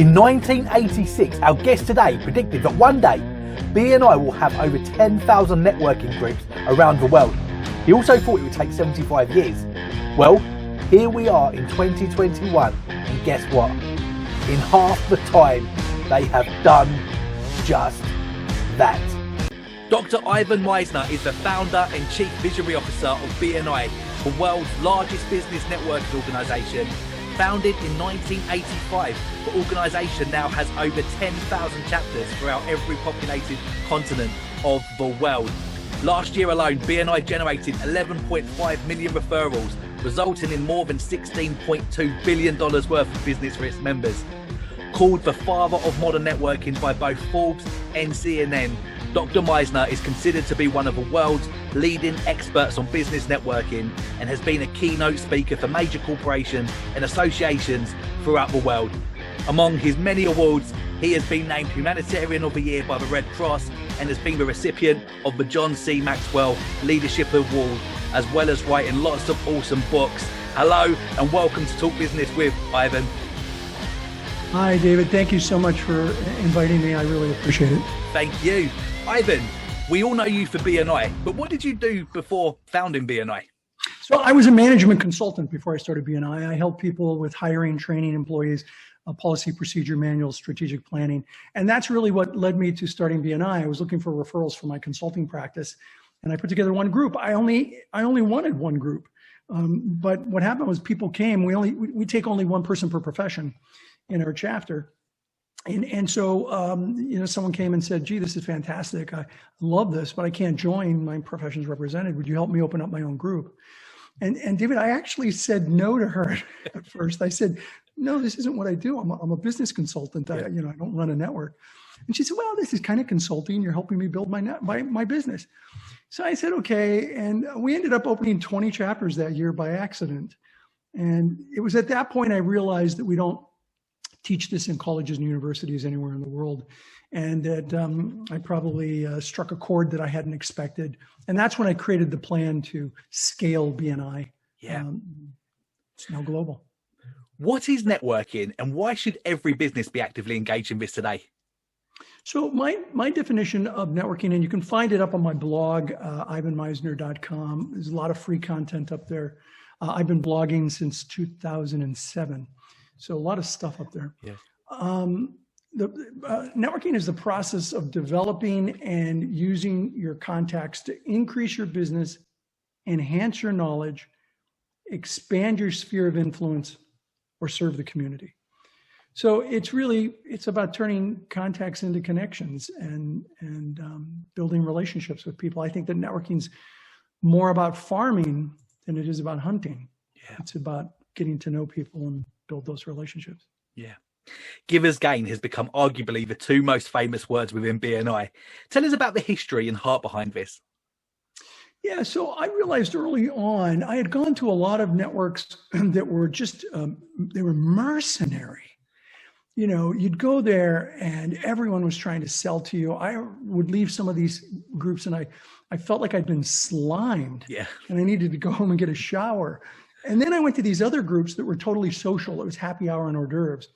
In 1986, our guest today predicted that one day, BNI will have over 10,000 networking groups around the world. He also thought it would take 75 years. Well, here we are in 2021, and guess what? In half the time, they have done just that. Dr. Ivan Misner is the founder and chief visionary officer of BNI, the world's largest business networking organisation. Founded in 1985, the organisation now has over 10,000 chapters throughout every populated continent of the world. Last year alone, BNI generated $11.5 million referrals, resulting in more than $16.2 billion worth of business for its members. Called the father of modern networking by both Forbes and CNN, Dr. Misner is considered to be one of the world's leading experts on business networking and has been a keynote speaker for major corporations and associations throughout the world. Among his many awards, he has been named Humanitarian of the Year by the Red Cross and has been the recipient of the John C. Maxwell Leadership Award, as well as writing lots of awesome books. Hello and welcome to Talk Business with Ivan. Hi, David. Thank you so much for inviting me. I really appreciate it. Thank you. Ivan, we all know you for BNI, but what did you do before founding BNI? So I was a management consultant before I started BNI. I helped people with hiring, training employees, policy, procedure manuals, strategic planning. And that's really what led me to starting BNI. I was looking for referrals for my consulting practice, and I put together one group. I only wanted one group. But what happened was people came. We take only one person per profession in our chapter. And so, someone came and said, gee, this is fantastic. I love this, but I can't join. My profession's represented. Would you help me open up my own group? And David, I actually said no to her at first. I said, no, this isn't what I do. I'm a business consultant. I don't run a network. And she said, well, this is kind of consulting. You're helping me build my business. So I said, okay. And we ended up opening 20 chapters that year by accident. And it was at that point I realized that we don't teach this in colleges and universities anywhere in the world. And that I probably struck a chord that I hadn't expected. And that's when I created the plan to scale BNI. Yeah. It's now global. What is networking and why should every business be actively engaged in this today? So my definition of networking, and you can find it up on my blog, ivanmisner.com. There's a lot of free content up there. I've been blogging since 2007. So a lot of stuff up there. Yeah. Networking is the process of developing and using your contacts to increase your business, enhance your knowledge, expand your sphere of influence, or serve the community. So it's about turning contacts into connections and building relationships with people. I think that networking's more about farming than it is about hunting. Yeah. It's about getting to know people and build those relationships. Yeah. Giver's gain has become arguably the two most famous words within BNI. Tell us about the history and heart behind this. Yeah, so I realized early on, I had gone to a lot of networks that were just, they were mercenary. You'd go there and everyone was trying to sell to you. I would leave some of these groups and I felt like I'd been slimed. Yeah. And I needed to go home and get a shower. And then I went to these other groups that were totally social. It was happy hour and hors d'oeuvres.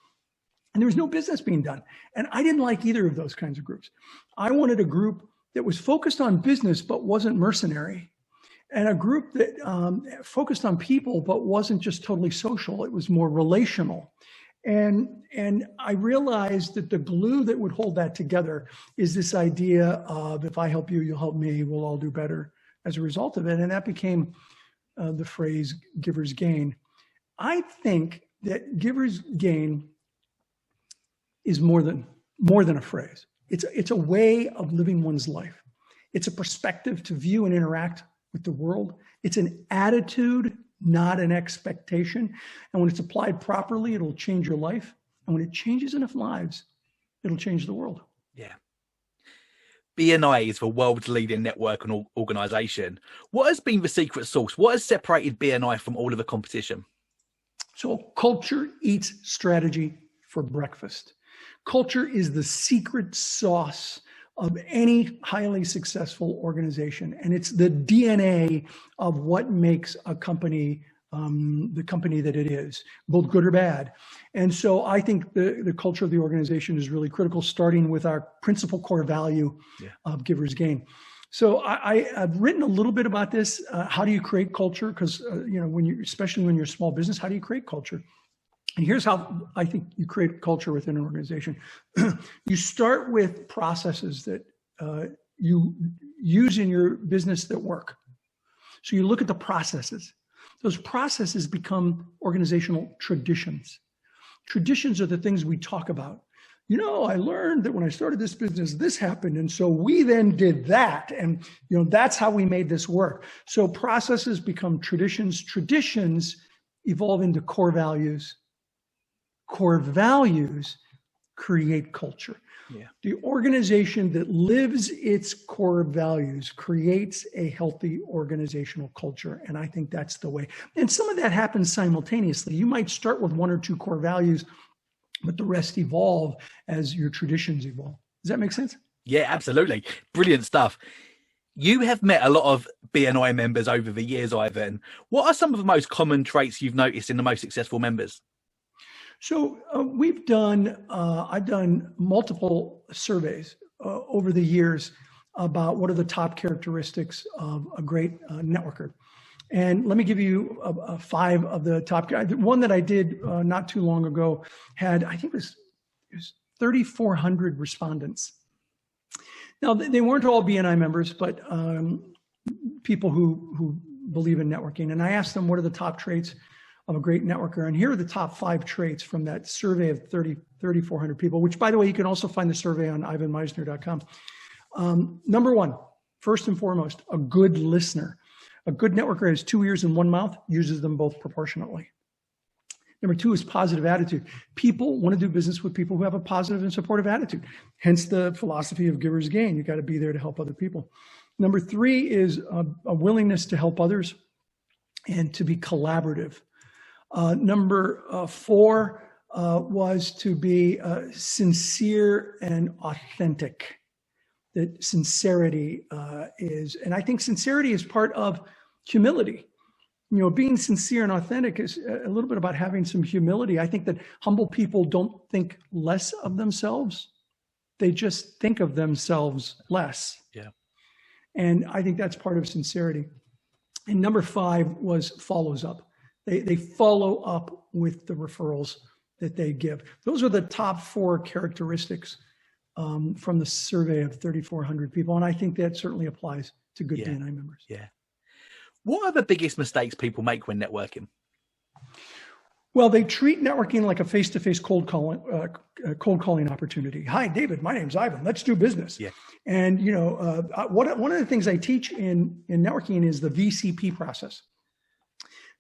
And there was no business being done. And I didn't like either of those kinds of groups. I wanted a group that was focused on business but wasn't mercenary. And a group that focused on people but wasn't just totally social. It was more relational. And I realized that the glue that would hold that together is this idea of if I help you, you'll help me, we'll all do better as a result of it. And that became the phrase giver's gain. I think that giver's gain is more than a phrase. It's a way of living one's life. It's a perspective to view and interact with the world. It's an attitude, not an expectation. And when it's applied properly, it'll change your life. And when it changes enough lives, it'll change the world. Yeah. BNI is the world's leading network and organization. What has been the secret sauce? What has separated BNI from all of the competition? So culture eats strategy for breakfast. Culture is the secret sauce of any highly successful organization. And it's the DNA of what makes a company the company that it is, both good or bad. And so I think the culture of the organization is really critical, starting with our principal core value of Givers Gain. So I've written a little bit about this. How do you create culture? Because especially when you're a small business, how do you create culture? And here's how I think you create culture within an organization. You start with processes that you use in your business that work. So you look at the processes. Those processes become organizational traditions. Traditions are the things we talk about. I learned that when I started this business, this happened. And so we then did that. And, that's how we made this work. So processes become traditions. Traditions evolve into core values. Core values create culture. Yeah. The organization that lives its core values creates a healthy organizational culture. And I think that's the way. And some of that happens simultaneously. You might start with one or two core values, but the rest evolve as your traditions evolve. Does that make sense? Yeah, absolutely. Brilliant stuff. You have met a lot of BNI members over the years, Ivan. What are some of the most common traits you've noticed in the most successful members? So I've done multiple surveys over the years about what are the top characteristics of a great networker. And let me give you 5 of the top. One that I did not too long ago had, I think it was 3,400 respondents. Now, they weren't all BNI members, but people who believe in networking. And I asked them, what are the top traits of a great networker? And here are the top 5 traits from that survey of 3,400 people, which, by the way, you can also find the survey on ivanmisner.com. Number 1, first and foremost, a good listener. A good networker has 2 ears and 1 mouth, uses them both proportionately. Number 2 is positive attitude. People want to do business with people who have a positive and supportive attitude. Hence the philosophy of Givers Gain. You got to be there to help other people. Number 3 is a willingness to help others and to be collaborative. Number 4 was to be sincere and authentic. That sincerity is, and I think sincerity is part of humility. Being sincere and authentic is a little bit about having some humility. I think that humble people don't think less of themselves. They just think of themselves less. Yeah. And I think that's part of sincerity. And number 5 was follows up. They follow up with the referrals that they give. Those are the top 4 characteristics from the survey of 3,400 people. And I think that certainly applies to good BNI members. Yeah. What are the biggest mistakes people make when networking? Well, they treat networking like a face-to-face cold calling opportunity. Hi, David, my name's Ivan. Let's do business. Yeah. And, one of the things I teach in networking is the VCP process.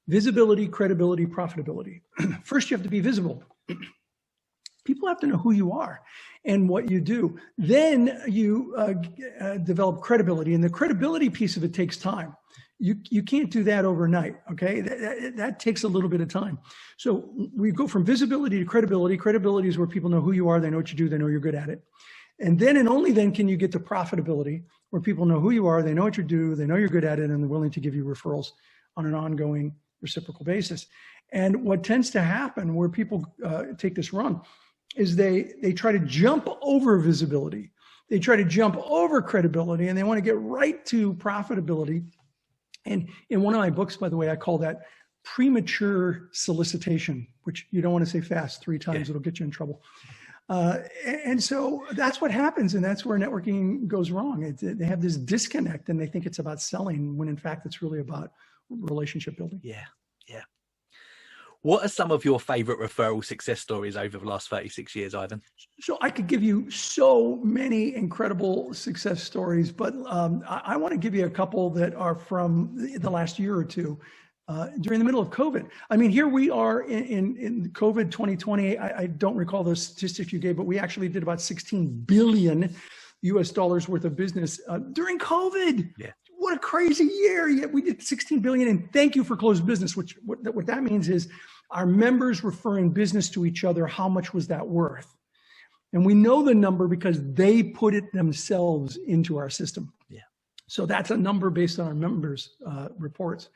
Visibility, credibility, profitability. First, you have to be visible. People have to know who you are and what you do. Then you develop credibility, and the credibility piece of it takes time. You can't do that overnight, okay? That takes a little bit of time. So we go from visibility to credibility. Credibility is where people know who you are, they know what you do, they know you're good at it. And then and only then can you get to profitability, where people know who you are, they know what you do, they know you're good at it, and they're willing to give you referrals on an ongoing reciprocal basis. And what tends to happen where people take this run is they try to jump over visibility. They try to jump over credibility, and they want to get right to profitability. And in one of my books, by the way, I call that premature solicitation, which you don't want to say fast 3 times, it'll get you in trouble. And so that's what happens, and that's where networking goes wrong. They have this disconnect, and they think it's about selling, when in fact it's really about relationship building. Yeah. What are some of your favorite referral success stories over the last 36 years, Ivan? So I could give you so many incredible success stories, but I want to give you a couple that are from the last year or two during the middle of COVID. I mean, here we are in COVID 2020. I don't recall the statistic you gave, but we actually did about $16 billion US dollars worth of business during COVID. Yeah. What a crazy year. Yet we did 16 billion, and thank you for closed business, which what that means is our members referring business to each other. How much was that worth? And we know the number because they put it themselves into our system. Yeah. So that's a number based on our members' reports.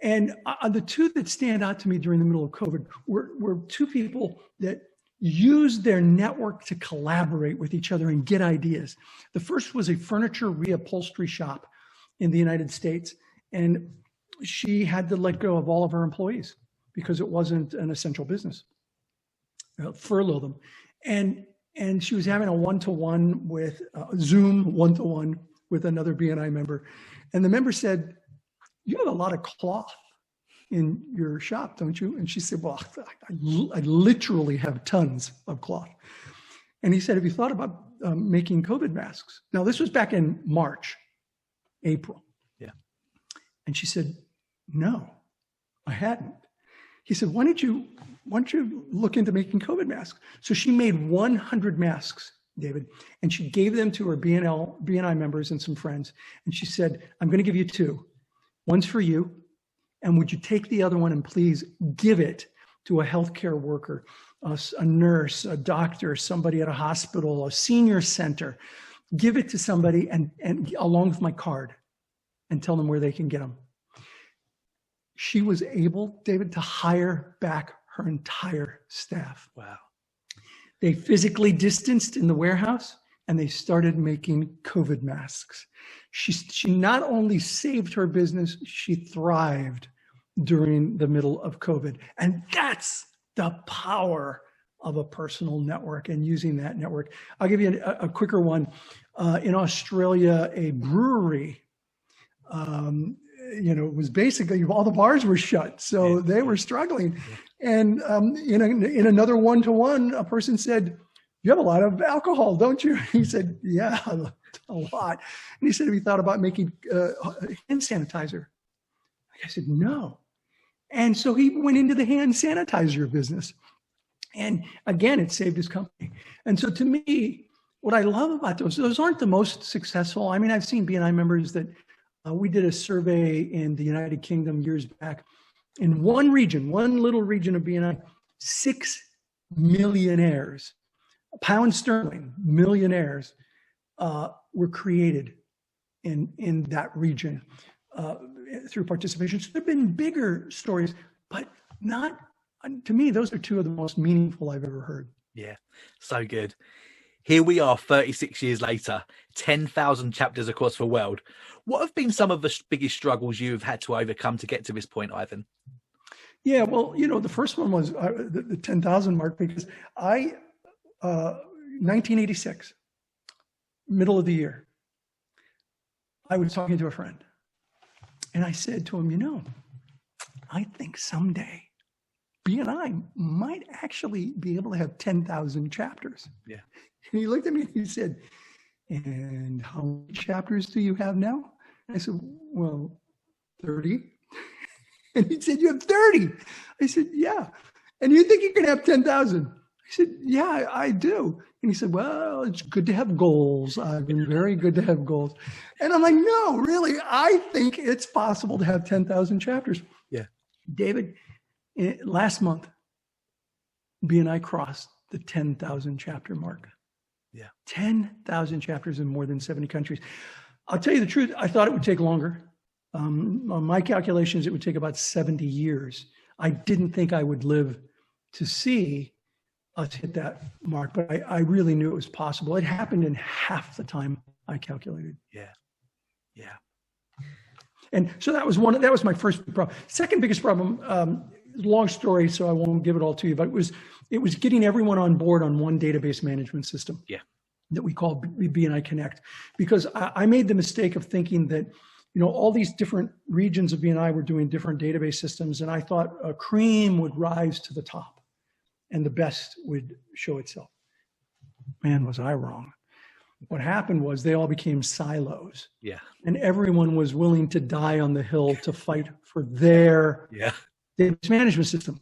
And the two that stand out to me during the middle of COVID were two people that used their network to collaborate with each other and get ideas. The first was a furniture reupholstery shop in the United States. And she had to let go of all of her employees because it wasn't an essential business, furlough them. And she was having a one-to-one with Zoom one-to-one with another BNI member. And the member said, "You have a lot of cloth in your shop, don't you?" And she said, "Well, I literally have tons of cloth." And he said, "Have you thought about making COVID masks?" Now, this was back in March, April. Yeah. And she said, "No, I hadn't." He said, why don't you look into making COVID masks?" So she made 100 masks, David, and she gave them to her BNI members and some friends. And she said, "I'm going to give you 2. One's for you. And would you take the other one and please give it to a healthcare worker, a nurse, a doctor, somebody at a hospital, a senior center. Give it to somebody and along with my card and tell them where they can get them." She was able, David, to hire back her entire staff. Wow. They physically distanced in the warehouse and they started making COVID masks. She not only saved her business, she thrived during the middle of COVID. And that's the power of a personal network and using that network. I'll give you a quicker one. In Australia, a brewery, it was basically all the bars were shut, so they were struggling. And in another one-to-one, a person said, "You have a lot of alcohol, don't you?" He said, "Yeah, a lot." And he said, "Have you thought about making hand sanitizer?" I said, "No." And so he went into the hand sanitizer business. And again, it saved his company. And so to me, what I love about those aren't the most successful. I mean, I've seen BNI members that we did a survey in the United Kingdom years back. In one little region of BNI, 6 millionaires, pound sterling millionaires, were created in that region through participation. So there have been bigger stories, but not, to me, those are 2 of the most meaningful I've ever heard. Yeah, so good. Here we are 36 years later, 10,000 chapters across the world. What have been some of the biggest struggles you've had to overcome to get to this point, Ivan? Yeah, well, the first one was the 10,000 mark, because 1986, middle of the year, I was talking to a friend and I said to him, I think someday BNI might actually be able to have 10,000 chapters. Yeah. And he looked at me and he said, "And how many chapters do you have now?" I said, "Well, 30. And he said, "You have 30. I said, "Yeah. And you think you can have 10,000? I said, "Yeah, I do." And he said, "Well, it's good to have goals. I've been very good to have goals." And I'm like, "No, really, I think it's possible to have 10,000 chapters." Yeah. David, last month, BNI crossed the 10,000 chapter mark. Yeah. 10,000 chapters in more than 70 countries. I'll tell you the truth, I thought it would take longer. On my calculations, it would take about 70 years. I didn't think I would live to see us hit that mark, but I really knew it was possible. It happened in half the time I calculated. Yeah. Yeah. And so that was my first problem. Second biggest problem, long story, so I won't give it all to you, but it was getting everyone on board on one database management system. Yeah. That we call BNI Connect, because I made the mistake of thinking that, all these different regions of BNI were doing different database systems, and I thought a cream would rise to the top and the best would show itself. Man, was I wrong. What happened was they all became silos. Yeah. And everyone was willing to die on the hill to fight for their database management system.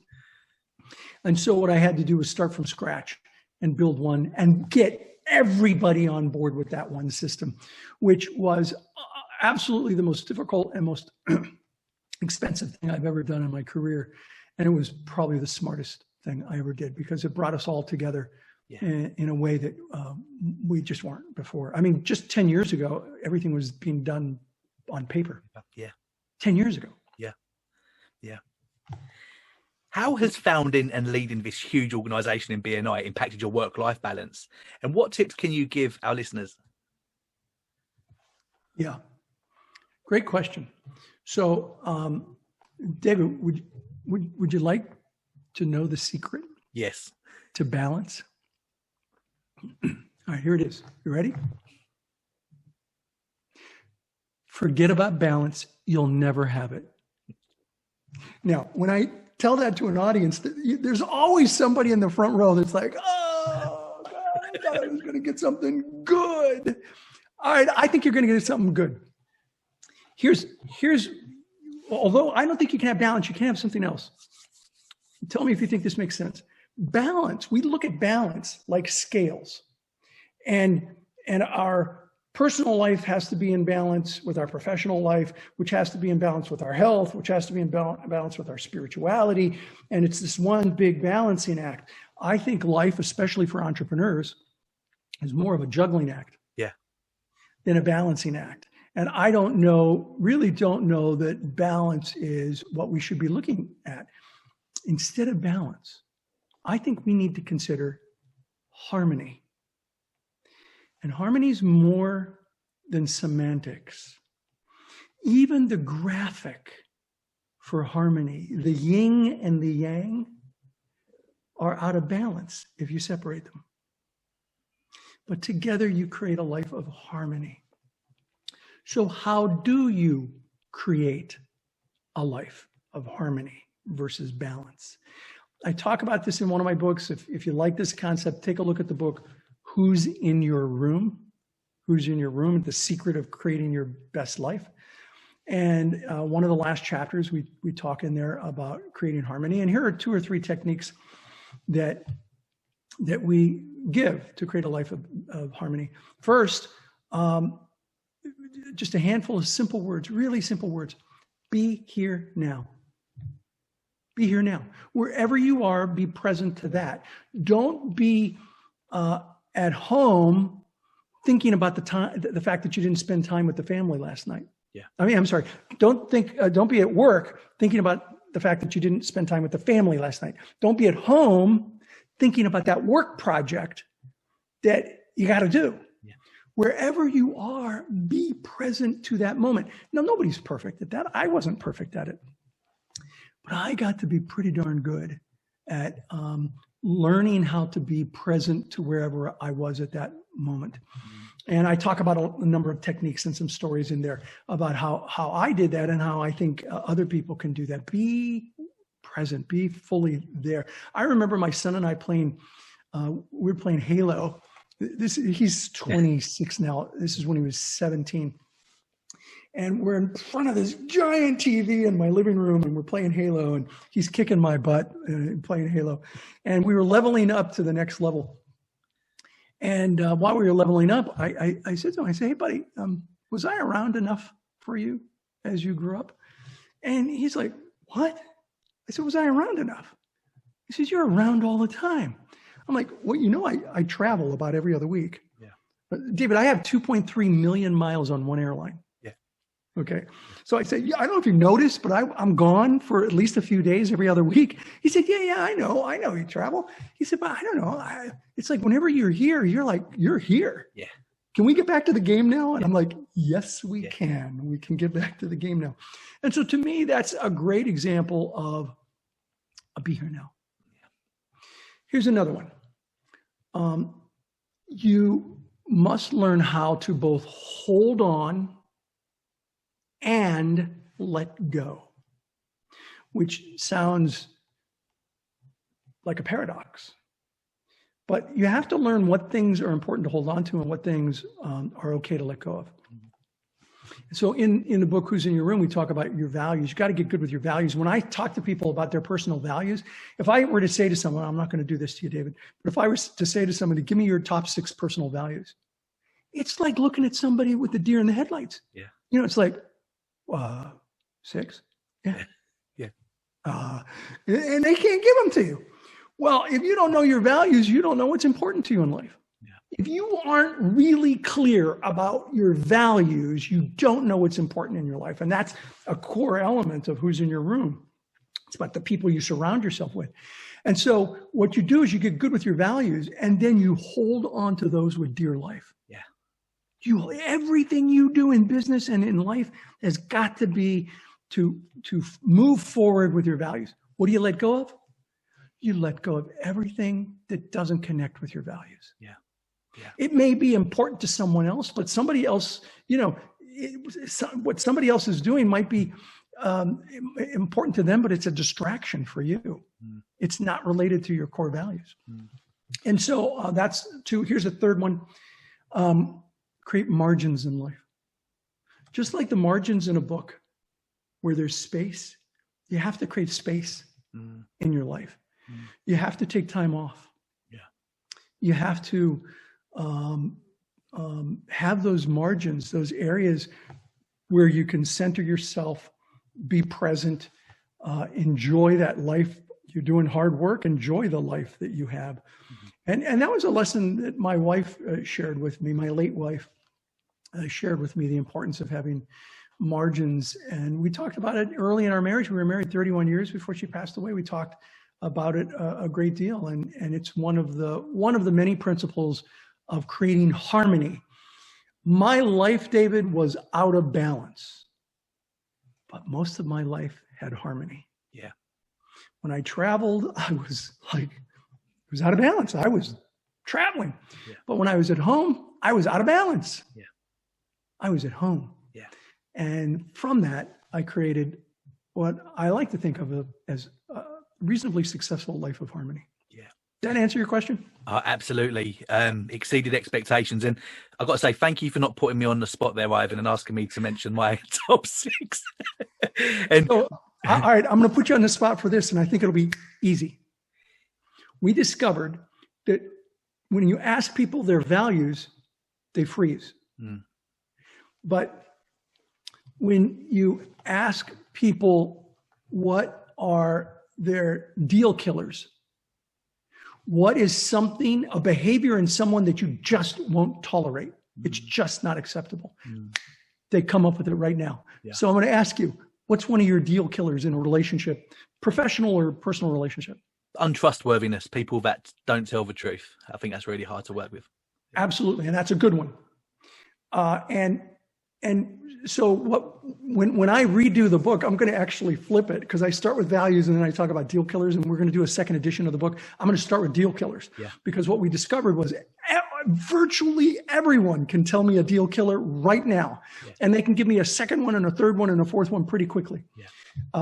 And so what I had to do was start from scratch and build one and get everybody on board with that one system, which was absolutely the most difficult and most expensive thing I've ever done in my career. And it was probably the smartest thing I ever did, because it brought us all together in a way that we just weren't before. I mean, just 10 years ago, everything was being done on paper. Yeah. 10 years ago. Yeah. Yeah. How has founding and leading this huge organization in BNI impacted your work-life balance? And what tips can you give our listeners? Yeah, great question. So, David, would you like to know the secret Yes. to balance? All right, here it is. You ready? Forget about balance. You'll never have it. Now, when I tell that to an audience, there's always somebody in the front row that's like, oh, God, I thought I was going to get something good. All right, I think you're going to get something good. Here's, although I don't think you can have balance, you can have something else. Tell me if you think this makes sense. Balance, we look at balance like scales. And our personal life has to be in balance with our professional life, which has to be in balance with our health, which has to be in balance with our spirituality. And it's this one big balancing act. I think life, especially for entrepreneurs, is more of a juggling act than a balancing act. And I really don't know that balance is what we should be looking at. Instead of balance, I think we need to consider harmony. And harmony is more than semantics. Even the graphic for harmony, the yin and the yang, are out of balance if you separate them. But together you create a life of harmony. So how do you create a life of harmony versus balance? I talk about this in one of my books. If you like this concept, take a look at the book, Who's in Your Room? Who's in Your Room? The Secret of Creating Your Best Life. And one of the last chapters, we talk in there about creating harmony. And here are 2 or 3 techniques that we give to create a life of harmony. First, just a handful of simple words, really simple words. Be here now. Be here now. Wherever you are, be present to that. Don't be at home thinking about the fact that you didn't spend time with the family last night. Yeah. I'm sorry. Don't be at work thinking about the fact that you didn't spend time with the family last night. Don't be at home thinking about that work project that you got to do. Yeah. Wherever you are, be present to that moment. Now, nobody's perfect at that. I wasn't perfect at it. But I got to be pretty darn good at learning how to be present to wherever I was at that moment. And I talk about a number of techniques and some stories in there about how I did that and how I think other people can do that. Be present, be fully there. I remember my son and I playing, we were playing Halo. He's 26 now. This is when he was 17. And we're in front of this giant TV in my living room, and we're playing Halo, and he's kicking my butt playing Halo. And we were leveling up to the next level. And while we were leveling up, I said to him, hey, buddy, was I around enough for you as you grew up? And he's like, what? I said, was I around enough? He says, you're around all the time. I'm like, well, I travel about every other week. Yeah. David, I have 2.3 million miles on one airline. Okay. So I said, I don't know if you noticed, but I'm gone for at least a few days every other week. He said, yeah, I know you travel. He said, but I don't know. It's like whenever you're here, you're here. Yeah. Can we get back to the game now? And I'm like, yes, we can. We can get back to the game now. And so to me, that's a great example of a be here now. Yeah. Here's another one. You must learn how to both hold on and let go, which sounds like a paradox. But you have to learn what things are important to hold on to and what things are okay to let go of. So in the book, Who's in Your Room, we talk about your values. You got to get good with your values. When I talk to people about their personal values, if I were to say to someone, I'm not going to do this to you, David, but if I was to say to somebody, give me your top 6 personal values, it's like looking at somebody with the deer in the headlights. Yeah. It's like, 6? Yeah. Yeah. And they can't give them to you. Well, if you don't know your values, you don't know what's important to you in life. Yeah. If you aren't really clear about your values, you don't know what's important in your life. And that's a core element of Who's in Your Room. It's about the people you surround yourself with. And so what you do is you get good with your values, and then you hold on to those with dear life. Yeah. Everything you do in business and in life has got to be to move forward with your values. What do you let go of? You let go of everything that doesn't connect with your values. Yeah. Yeah. It may be important to someone else, but somebody else, what somebody else is doing might be important to them, but it's a distraction for you. Mm. It's not related to your core values. Mm. And so that's two. Here's a third one. Create margins in life. Just like the margins in a book where there's space, you have to create space in your life. Mm. You have to take time off. Yeah. You have to have those margins, those areas where you can center yourself, be present, enjoy that life. You're doing hard work, enjoy the life that you have. Mm-hmm. And that was a lesson that my wife shared with me, my late wife shared with me, the importance of having margins. And we talked about it early in our marriage. We were married 31 years before she passed away. We talked about it a great deal. And it's one of the many principles of creating harmony. My life, David, was out of balance, but most of my life had harmony. Yeah. When I traveled, I was out of balance. I was traveling. Yeah. But when I was at home, I was out of balance. Yeah. I was at home. Yeah. And from that, I created what I like to think of as a reasonably successful life of harmony. Yeah. Did that answer your question? Absolutely. Exceeded expectations. And I've got to say, thank you for not putting me on the spot there, Ivan, and asking me to mention my top 6. And so, all right, I'm going to put you on the spot for this, and I think it'll be easy. We discovered that when you ask people their values, they freeze. Mm. But when you ask people what are their deal killers, what is something, a behavior in someone that you just won't tolerate, it's just not acceptable, they come up with it right now. Yeah. So I'm going to ask you, what's one of your deal killers in a relationship, professional or personal relationship? Untrustworthiness, people that don't tell the truth. I think that's really hard to work with. Absolutely, and that's a good one. And so when I redo the book, I'm going to actually flip it, because I start with values and then I talk about deal killers, and we're going to do a second edition of the book. I'm going to start with deal killers, because what we discovered was virtually everyone can tell me a deal killer right now, and they can give me a second one and a third one and a fourth one pretty quickly.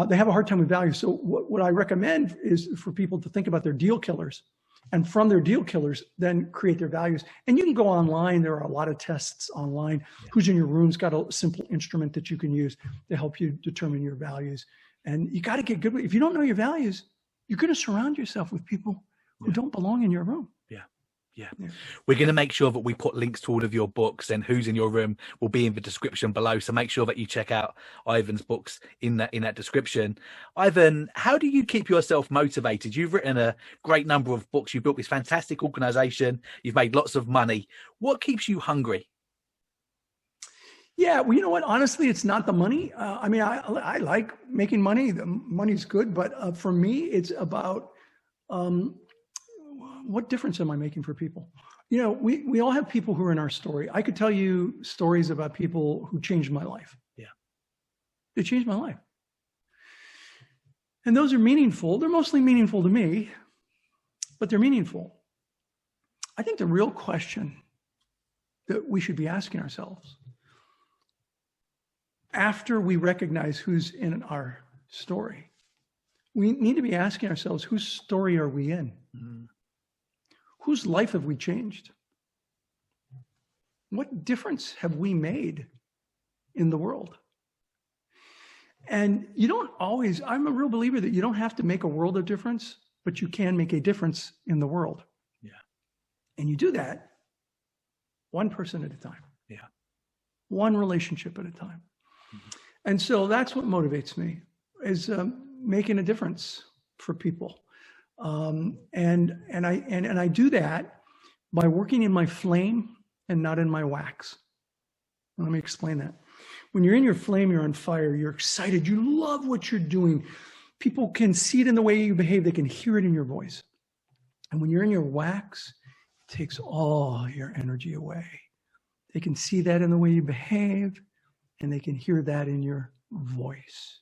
They have a hard time with values. So what I recommend is for people to think about their deal killers, and from their deal killers, then create their values. And you can go online. There are a lot of tests online. Who's in Your Room's got a simple instrument that you can use to help you determine your values. And you got to get good with it. If you don't know your values, you're going to surround yourself with people who don't belong in your room. Yeah. We're going to make sure that we put links to all of your books, and Who's in Your Room will be in the description below. So make sure that you check out Ivan's books in that description. Ivan, how do you keep yourself motivated? You've written a great number of books. You've built this fantastic organization. You've made lots of money. What keeps you hungry? Yeah, well, you know what? Honestly, it's not the money. I mean, I like making money. The money's good, but for me, it's about what difference am I making for people? You know, we all have people who are in our story. I could tell you stories about people who changed my life. Yeah. They changed my life. And those are meaningful. They're mostly meaningful to me, but they're meaningful. I think the real question that we should be asking ourselves, after we recognize who's in our story, we need to be asking ourselves, whose story are we in? Mm-hmm. Whose life have we changed? What difference have we made in the world? And you don't always, I'm a real believer that you don't have to make a world of difference, but you can make a difference in the world. Yeah. And you do that one person at a time. Yeah. One relationship at a time. Mm-hmm. And so that's what motivates me, is making a difference for people. And I do that by working in my flame and not in my wax. Let me explain that. When you're in your flame, you're on fire, you're excited, you love what you're doing. people can see it in the way you behave. They can hear it in your voice. And when you're in your wax, it takes all your energy away. They can see that in the way you behave, and they can hear that in your voice.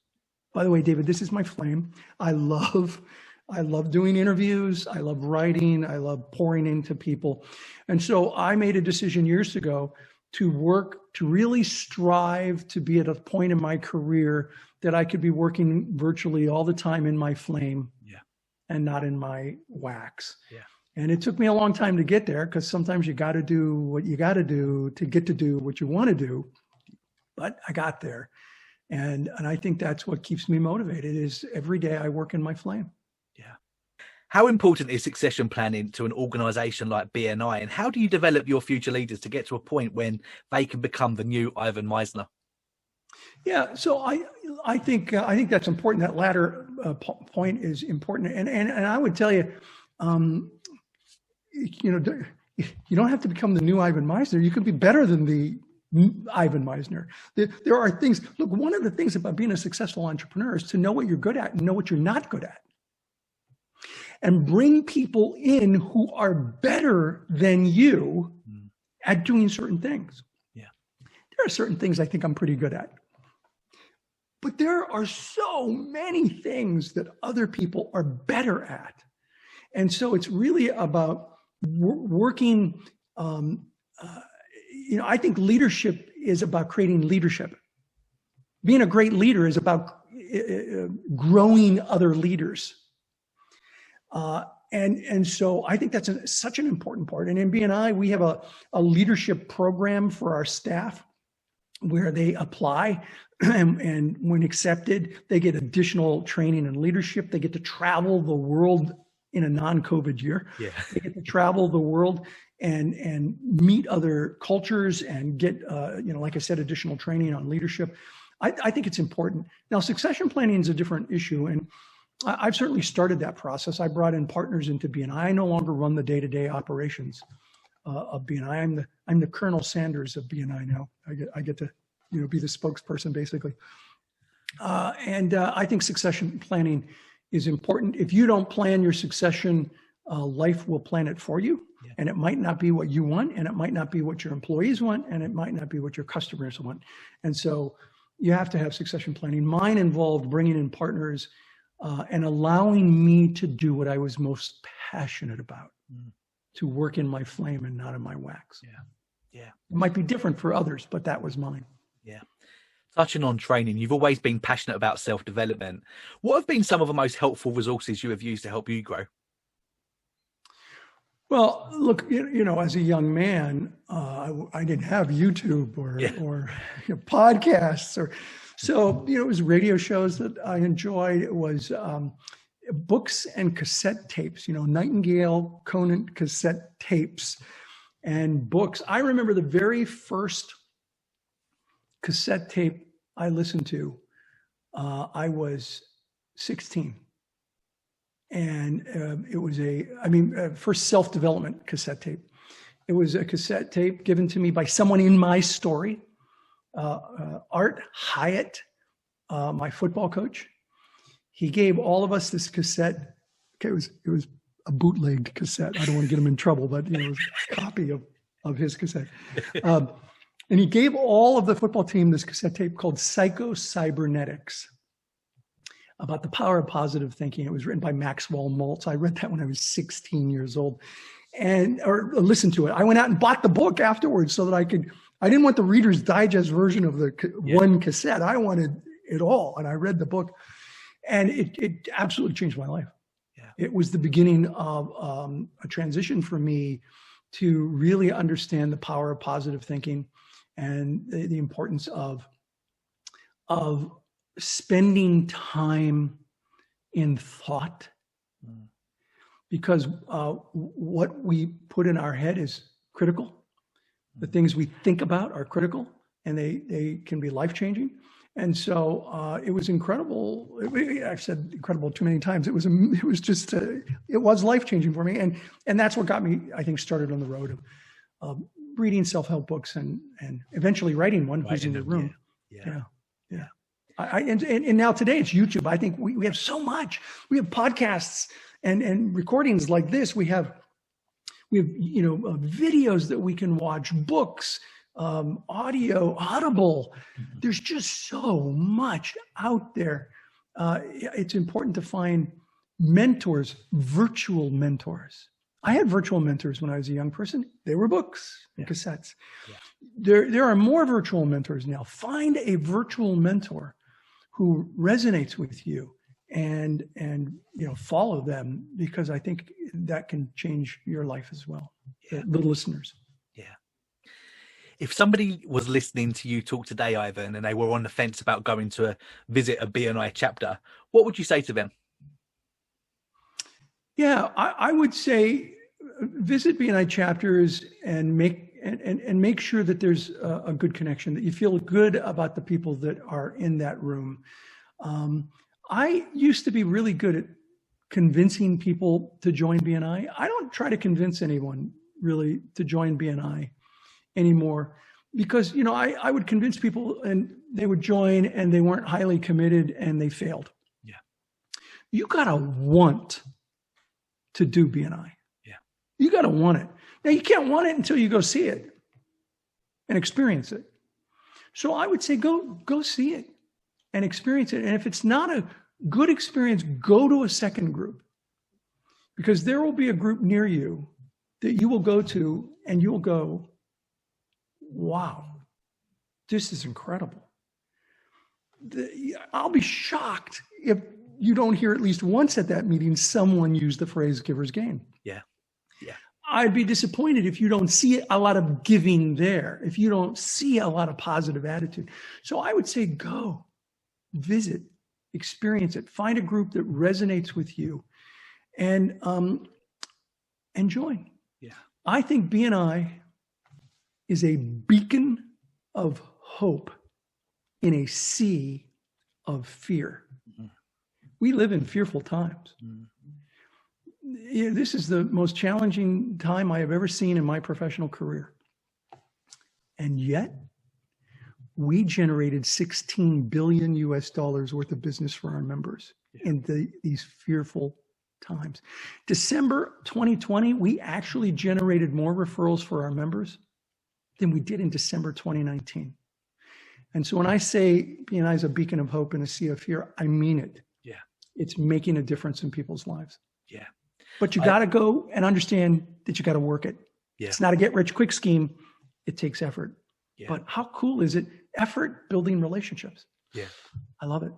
By the way, David, this is my flame. I love doing interviews. I love writing. I love pouring into people. And so I made a decision years ago to really strive to be at a point in my career that I could be working virtually all the time in my flame, and not in my wax. Yeah. And it took me a long time to get there, because sometimes you got to do what you got to do to get to do what you want to do. But I got there. And I think that's what keeps me motivated, is every day I work in my flame. Yeah. How important is succession planning to an organization like BNI, and how do you develop your future leaders to get to a point when they can become the new Ivan Misner? Yeah, so I think that's important. That latter point is important, and I would tell you, you don't have to become the new Ivan Misner. You could be better than the Ivan Misner. There are things. Look, one of the things about being a successful entrepreneur is to know what you're good at and know what you're not good at, and bring people in who are better than you at doing certain things. Yeah, there are certain things I think I'm pretty good at. But there are so many things that other people are better at. And so it's really about working. I think leadership is about creating leadership. Being a great leader is about growing other leaders. And so I think that's such an important part. And in BNI, we have a leadership program for our staff where they apply, and when accepted, they get additional training in leadership. They get to travel the world in a non-COVID year. Yeah. They get to travel the world and meet other cultures and get, like I said, additional training on leadership. I think it's important. Now, succession planning is a different issue, and I've certainly started that process. I brought in partners into BNI. I no longer run the day-to-day operations of BNI. I'm the Colonel Sanders of BNI now. I get to be the spokesperson, basically. And I think succession planning is important. If you don't plan your succession, life will plan it for you. Yeah. And it might not be what you want, and it might not be what your employees want, and it might not be what your customers want. And so you have to have succession planning. Mine involved bringing in partners and allowing me to do what I was most passionate about, to work in my flame and not in my wax. Yeah. It might be different for others, but that was mine. Yeah. Touching on training, you've always been passionate about self-development. What have been some of the most helpful resources you have used to help you grow? Well, look, as a young man, I didn't have YouTube or podcasts, so it was radio shows that I enjoyed. It was books and cassette tapes, Nightingale, Conant cassette tapes and books. I remember the very first cassette tape I listened to, I was 16. And it was first self-development cassette tape. It was a cassette tape given to me by someone in my story, Art Hyatt, my football coach. He gave all of us this cassette. Okay, it was a bootlegged cassette. I don't want to get him in trouble, but it was a copy of his cassette. And he gave all of the football team this cassette tape called Psycho-Cybernetics, about the power of positive thinking. It was written by Maxwell Maltz. I read that when I was 16 years old, or listened to it. I went out and bought the book afterwards so that I didn't want the Reader's Digest version of the one cassette. I wanted it all. And I read the book, and it absolutely changed my life. Yeah. It was the beginning of a transition for me to really understand the power of positive thinking and the importance of spending time in thought, because what we put in our head is critical. The things we think about are critical, and they can be life-changing. And so it was incredible. I've said incredible too many times. It was life-changing for me, and that's what got me, I think, started on the road of reading self-help books and eventually writing one who's in the room. Yeah. And now today it's YouTube. I think we have so much. We have podcasts and recordings like this. We have videos that we can watch, books, audio, Audible. There's just so much out there. It's important to find mentors, virtual mentors. I had virtual mentors when I was a young person. They were books, cassettes. Yeah. There are more virtual mentors now. Find a virtual mentor who resonates with you and follow them, because I think that can change your life as well. Yeah. The listeners. Yeah. If somebody was listening to you talk today, Ivan, and they were on the fence about going to visit a BNI chapter, what would you say to them? Yeah, I would say visit BNI chapters and make sure that there's a good connection, that you feel good about the people that are in that room. I used to be really good at convincing people to join BNI. I don't try to convince anyone really to join BNI anymore, because I would convince people and they would join and they weren't highly committed and they failed. Yeah, you gotta want to do BNI. Yeah, you gotta want it. Now you can't want it until you go see it and experience it. So I would say go see it and experience it. And if it's not a good experience, go to a second group, because there will be a group near you that you will go to and you'll go, wow, this is incredible. I'll be shocked if you don't hear at least once at that meeting someone use the phrase giver's gain. Yeah. Yeah. I'd be disappointed if you don't see a lot of giving there, if you don't see a lot of positive attitude. So I would say go, visit, experience it, find a group that resonates with you, and join. Yeah. I think BNI is a beacon of hope in a sea of fear. Mm-hmm. We live in fearful times. Mm-hmm. This is the most challenging time I have ever seen in my professional career. And yet, we generated $16 billion worth of business for our members in these fearful times. December 2020, we actually generated more referrals for our members than we did in December 2019. And so when I say BNI is a beacon of hope in a sea of fear, I mean it. Yeah. It's making a difference in people's lives. Yeah. But you got to go and understand that you got to work it. Yeah. It's not a get rich quick scheme. It takes effort. Yeah. But how cool is it? Effort building relationships. Yeah. I love it.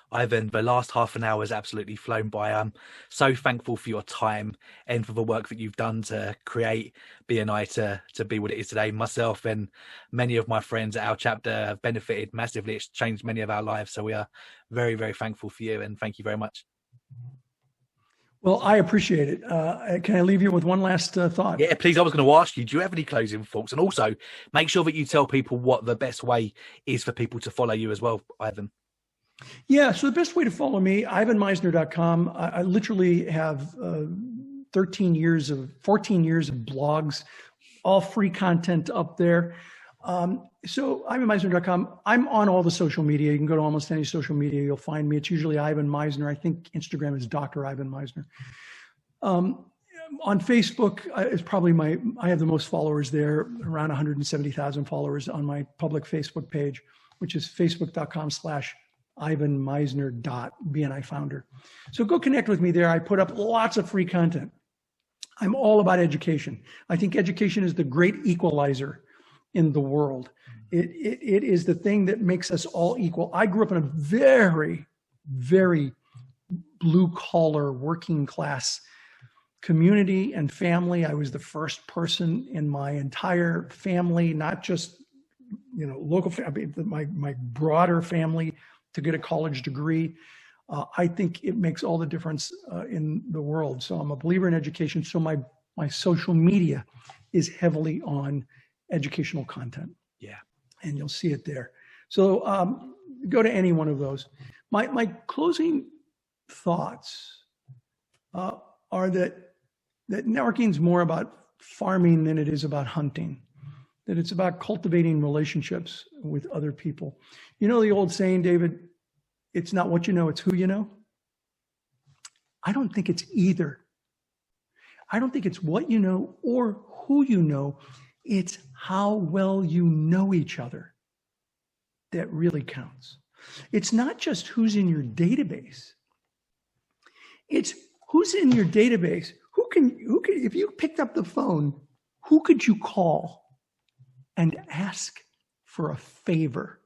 Ivan, the last half an hour has absolutely flown by. I'm so thankful for your time and for the work that you've done to create BNI to be what it is today. Myself and many of my friends at our chapter have benefited massively. It's changed many of our lives. So we are very, very thankful for you, and thank you very much. Well, I appreciate it. Can I leave you with one last thought? Yeah, please. I was going to ask you, do you have any closing thoughts? And also make sure that you tell people what the best way is for people to follow you as well, Ivan. Yeah, so the best way to follow me, ivanmisner.com. I literally have 14 years of blogs, all free content up there. So ivanmisner.com. I'm on all the social media. You can go to almost any social media. You'll find me. It's usually Ivan Misner. I think Instagram is Dr. Ivan Misner. On Facebook, it's probably I have the most followers there, around 170,000 followers on my public Facebook page, which is facebook.com/IvanMisner.BNI founder. So go connect with me there. I put up lots of free content. I'm all about education. I think education is the great equalizer in the world. It is the thing that makes us all equal. I grew up in a very, very blue collar working class community and family. I was the first person in my entire family, not just local family, my broader family, to get a college degree. I think it makes all the difference in the world. So I'm a believer in education. So my social media is heavily on educational content. Yeah. And you'll see it there. So go to any one of those. My closing thoughts are that networking is more about farming than it is about hunting. that it's about cultivating relationships with other people. You know the old saying, David, it's not what you know, it's who you know? I don't think it's either. I don't think it's what you know or who you know. It's how well you know each other that really counts. It's not just who's in your database. It's who's in your database. Who can, if you picked up the phone, who could you call and ask for a favor?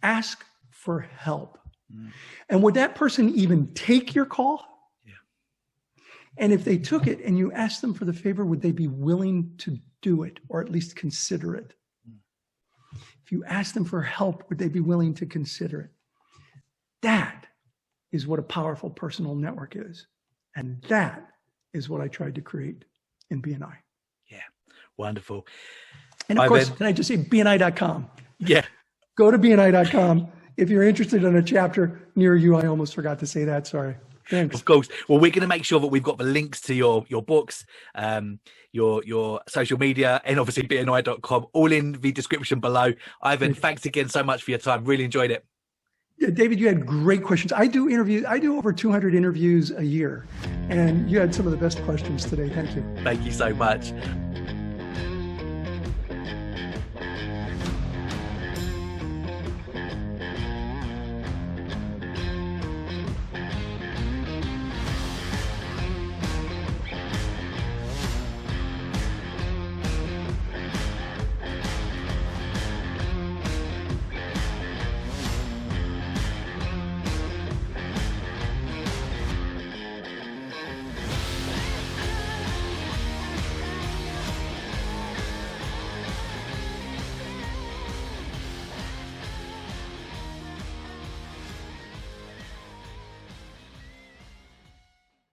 Ask for help. And would that person even take your call? Yeah. And if they took it and you asked them for the favor, would they be willing to do it or at least consider it? If you asked them for help, would they be willing to consider it? That is what a powerful personal network is. And that is what I tried to create in BNI. Yeah, wonderful. And of course, can I just say BNI.com? Yeah. Go to BNI.com. If you're interested in a chapter near you, I almost forgot to say that. Sorry. Thanks. Of course. Well, we're going to make sure that we've got the links to your books, your social media, and obviously BNI.com, all in the description below. Ivan, thanks again so much for your time. Really enjoyed it. Yeah, David, you had great questions. I do interviews. I do over 200 interviews a year, and you had some of the best questions today. Thank you. Thank you so much.